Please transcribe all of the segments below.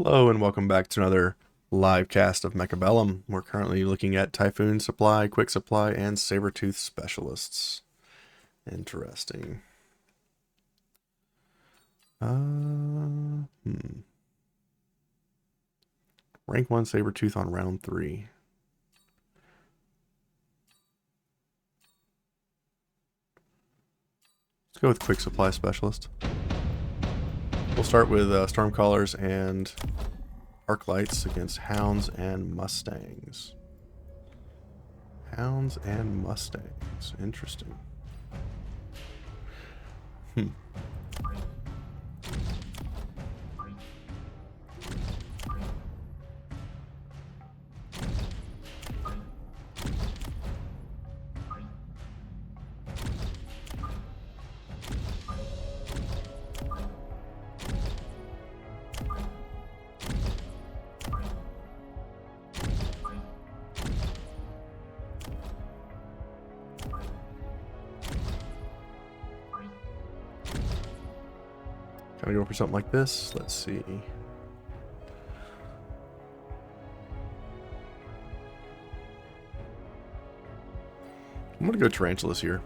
Hello and welcome back to another live cast of Mechabellum. We're currently looking at Typhoon Supply, Quick Supply, and Sabertooth Specialists. Interesting. Rank 1 Sabertooth on round 3. Let's go with Quick Supply Specialist. We'll start with Stormcallers and Arclights against Hounds and Mustangs. Hounds and Mustangs. Interesting. Can I go for something like this? Let's see. I'm going to go Tarantulas here.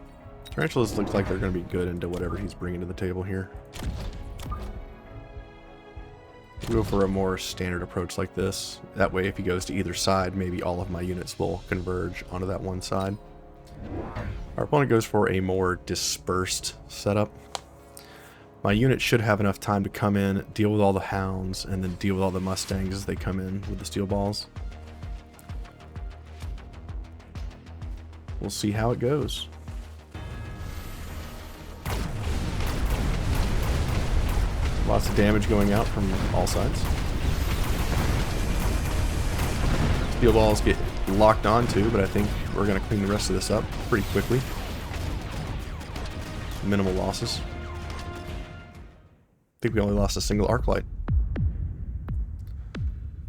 Tarantulas looks like they're going to be good into whatever he's bringing to the table here. We'll go for a more standard approach like this. That way, if he goes to either side, maybe all of my units will converge onto that one side. Our opponent goes for a more dispersed setup. My unit should have enough time to come in, deal with all the Hounds, and then deal with all the Mustangs as they come in with the Steel Balls. We'll see how it goes. Lots of damage going out from all sides. Steel Balls get locked onto, but I think we're going to clean the rest of this up pretty quickly. Minimal losses. I think we only lost a single Arclight.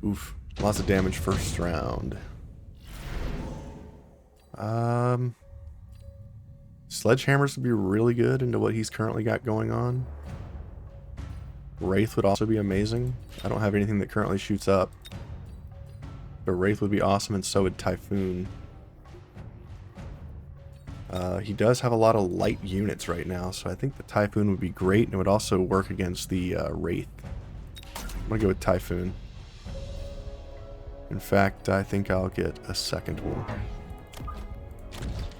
Oof. Lots of damage first round. Sledgehammers would be really good into what he's currently got going on. Wraith would also be amazing. I don't have anything that currently shoots up. But Wraith would be awesome, and so would Typhoon. He does have a lot of light units right now, so I think the Typhoon would be great, and it would also work against the Wraith. I'm going to go with Typhoon. In fact, I think I'll get a second one.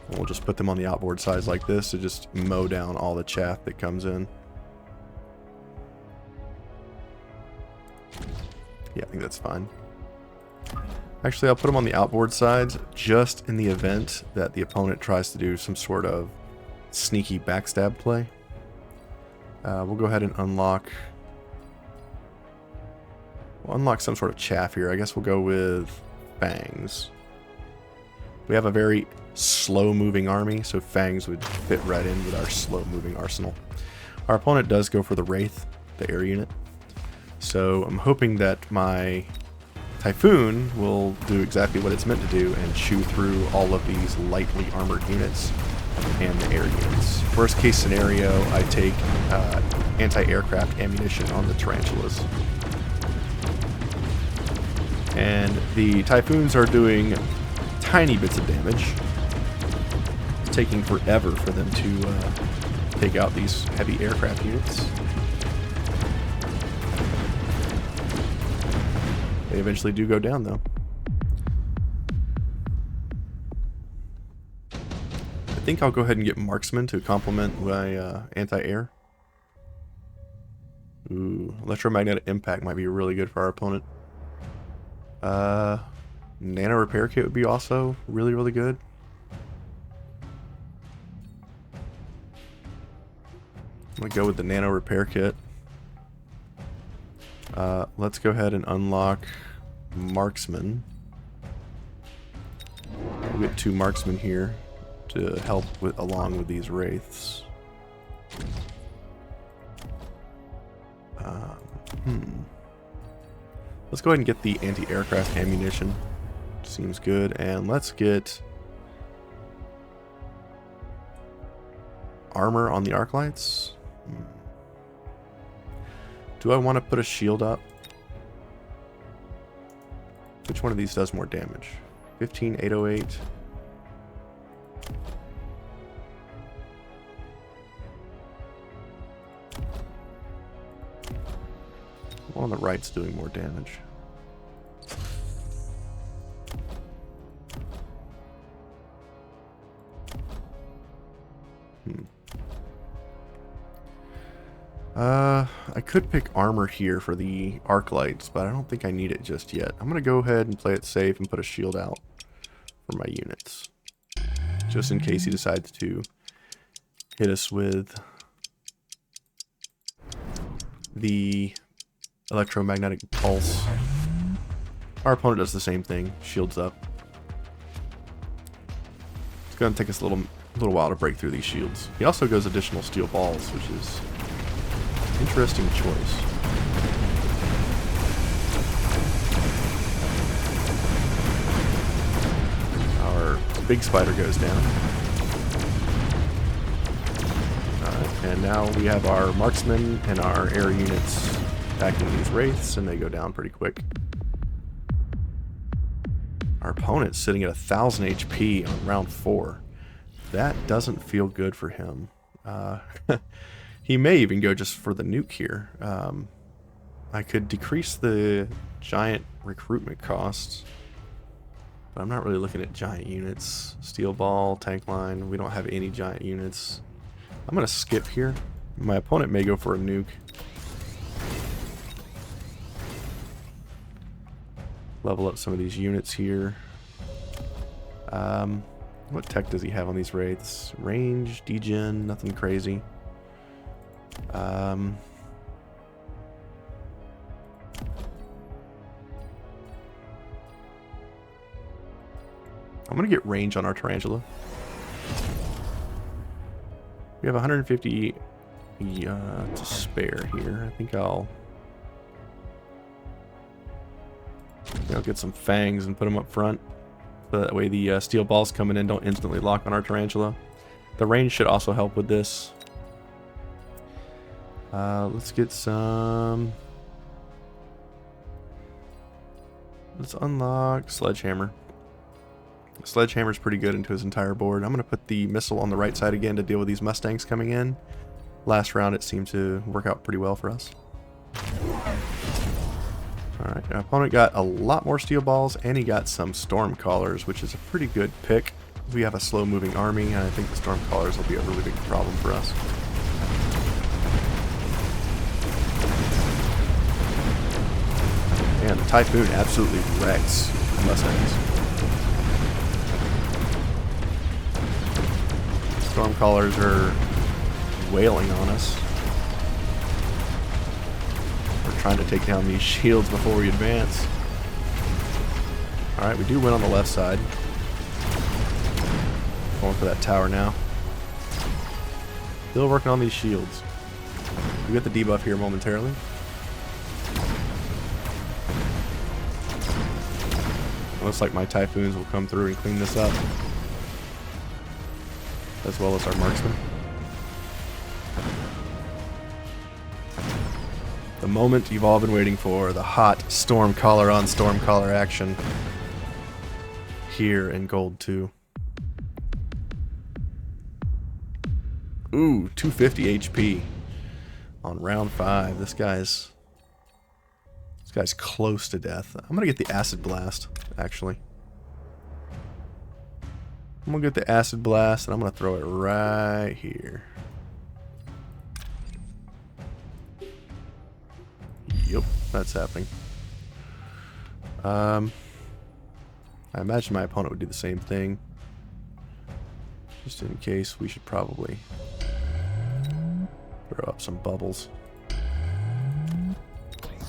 And we'll just put them on the outboard sides like this to just mow down all the chaff that comes in. Yeah, I think that's fine. Actually, I'll put them on the outboard sides just in the event that the opponent tries to do some sort of sneaky backstab play. We'll go ahead and unlock... We'll unlock some sort of chaff here. I guess we'll go with Fangs. We have a very slow-moving army, so Fangs would fit right in with our slow-moving arsenal. Our opponent does go for the Wraith, the air unit. So I'm hoping that my Typhoon will do exactly what it's meant to do and chew through all of these lightly armored units and the air units. Worst case scenario, I take anti-aircraft ammunition on the Tarantulas. And the Typhoons are doing tiny bits of damage. It's taking forever for them to take out these heavy aircraft units. They eventually do go down, though. I think I'll go ahead and get Marksman to complement my anti-air. Ooh, Electromagnetic Impact might be really good for our opponent. Nano Repair Kit would be also really, really good. I'm going to go with the Nano Repair Kit. Let's go ahead and unlock Marksman. We'll get 2 Marksmen here to help with along with these Wraiths. Let's go ahead and get the anti-aircraft ammunition. Seems good. And let's get armor on the Arclights. Do I want to put a shield up? Which one of these does more damage? 15808. One on the right's doing more damage. I could pick armor here for the arc lights, but I don't think I need it just yet. I'm going to go ahead and play it safe and put a shield out for my units. Just in case he decides to hit us with the electromagnetic pulse. Our opponent does the same thing, shields up. It's going to take us a little while to break through these shields. He also goes additional steel balls, which is interesting choice. Our big spider goes down. And now we have our marksmen and our air units attacking these wraiths, and they go down pretty quick. Our opponent's sitting at 1000 HP on round 4. That doesn't feel good for him. He may even go just for the nuke here. I could decrease the giant recruitment costs, but I'm not really looking at giant units. Steel ball, tank line, we don't have any giant units. I'm going to skip here. My opponent may go for a nuke. Level up some of these units here. What tech does he have on these wraiths? Range, degen, nothing crazy. I'm gonna get range on our tarantula. We have 150 to spare here. I think I'll get some fangs and put them up front. So that way the steel balls coming in don't instantly lock on our tarantula. The range should also help with this. Let's get some... Let's unlock Sledgehammer. Sledgehammer's pretty good into his entire board. I'm going to put the missile on the right side again to deal with these Mustangs coming in. Last round it seemed to work out pretty well for us. Alright, our opponent got a lot more steel balls, and he got some storm callers, which is a pretty good pick. We have a slow moving army, and I think the storm callers will be a really big problem for us. And the Typhoon absolutely wrecks Mustangs. Stormcallers are wailing on us. We're trying to take down these shields before we advance. Alright, we do win on the left side. Going for that tower now. Still working on these shields. We get the debuff here momentarily. Looks like my Typhoons will come through and clean this up, as well as our marksmen. The moment you've all been waiting for, the hot Stormcaller on Stormcaller action here in Gold 2. Ooh, 250 HP on round 5. This guy's close to death. I'm gonna get the Acid Blast, actually. I'm gonna get the Acid Blast and I'm gonna throw it right here. Yep, that's happening. I imagine my opponent would do the same thing. Just in case, we should probably throw up some bubbles.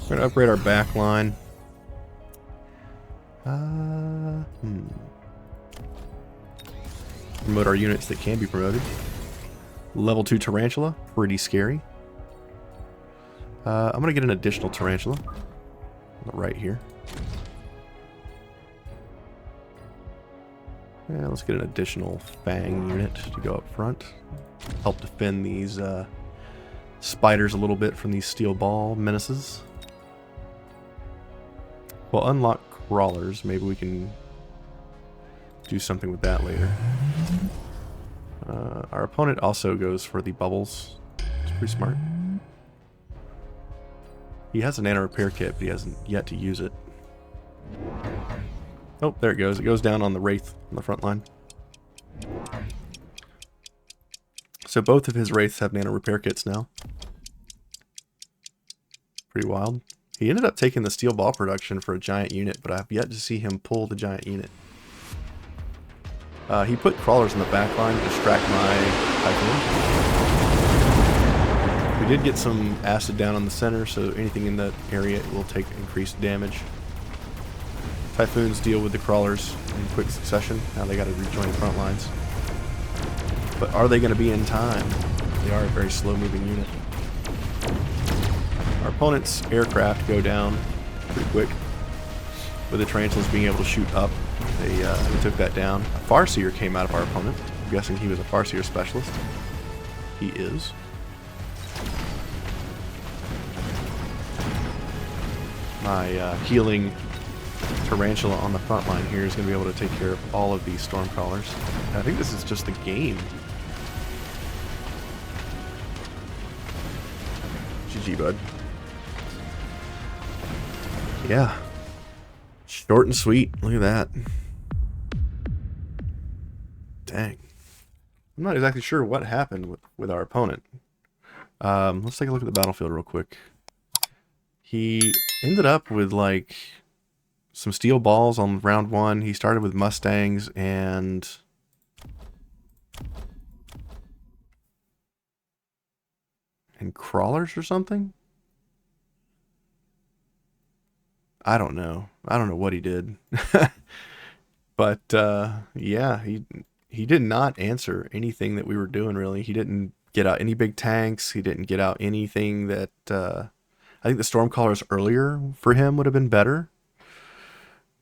We're going to upgrade our back line. Promote our units that can be promoted. Level 2 Tarantula, pretty scary. I'm going to get an additional Tarantula on the right here. Yeah, let's get an additional Fang unit to go up front. Help defend these spiders a little bit from these steel ball menaces. We'll unlock crawlers. Maybe we can do something with that later. Our opponent also goes for the bubbles. It's pretty smart. He has a nano repair kit, but he hasn't yet to use it. Oh, there it goes. It goes down on the Wraith on the front line. So both of his Wraiths have nano repair kits now. Pretty wild. He ended up taking the steel ball production for a giant unit, but I've yet to see him pull the giant unit. He put crawlers in the back line to distract my Typhoon. We did get some acid down on the center, so anything in that area will take increased damage. Typhoons deal with the crawlers in quick succession. Now they got to rejoin the front lines. But are they going to be in time? They are a very slow-moving unit. Our opponent's aircraft go down pretty quick, with the tarantulas being able to shoot up. They took that down. A Farseer came out of our opponent. I'm guessing he was a Farseer specialist. He is. My healing tarantula on the front line here is going to be able to take care of all of these storm crawlers. I think this is just the game. GG, bud. Yeah. Short and sweet. Look at that. Dang. I'm not exactly sure what happened with our opponent. Let's take a look at the battlefield real quick. He ended up with like some steel balls on round 1. He started with Mustangs and crawlers or something. I don't know. I don't know what he did. But yeah, he did not answer anything that we were doing, really. He didn't get out any big tanks. He didn't get out anything that I think the Stormcallers earlier for him would have been better.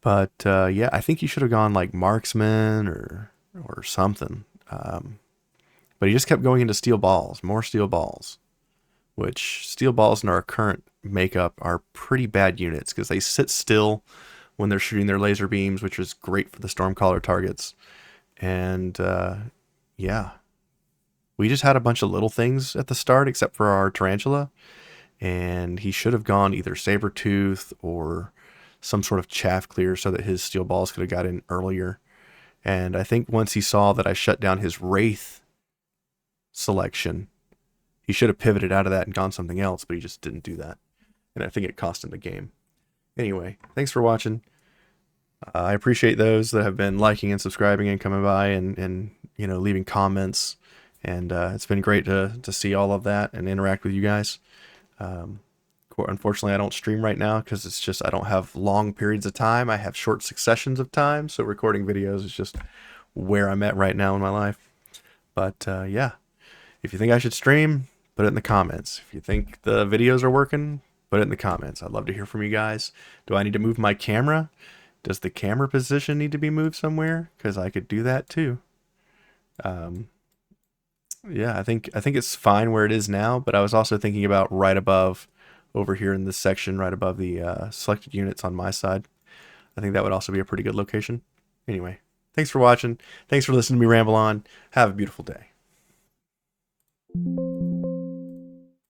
But yeah, I think he should have gone like marksman or something. But he just kept going into steel balls, more steel balls, which steel balls in our current makeup are pretty bad units because they sit still when they're shooting their laser beams, which is great for the Stormcaller targets. And yeah, we just had a bunch of little things at the start except for our tarantula, and he should have gone either Sabertooth or some sort of chaff clear so that his steel balls could have got in earlier. And I think once he saw that I shut down his Wraith selection, he should have pivoted out of that and gone something else, but he just didn't do that. And I think it cost him the game. Anyway, thanks for watching. I appreciate those that have been liking and subscribing and coming by and you know, leaving comments. And it's been great to see all of that and interact with you guys. Unfortunately, I don't stream right now because it's just I don't have long periods of time. I have short successions of time, so recording videos is just where I'm at right now in my life. But yeah, if you think I should stream, put it in the comments. If you think the videos are working, put it in the comments. I'd love to hear from you guys. Do I need to move my camera? Does the camera position need to be moved somewhere? Because I could do that too. Yeah, I think it's fine where it is now, but I was also thinking about right above, over here in this section, right above the selected units on my side. I think that would also be a pretty good location. Anyway, thanks for watching. Thanks for listening to me ramble on. Have a beautiful day.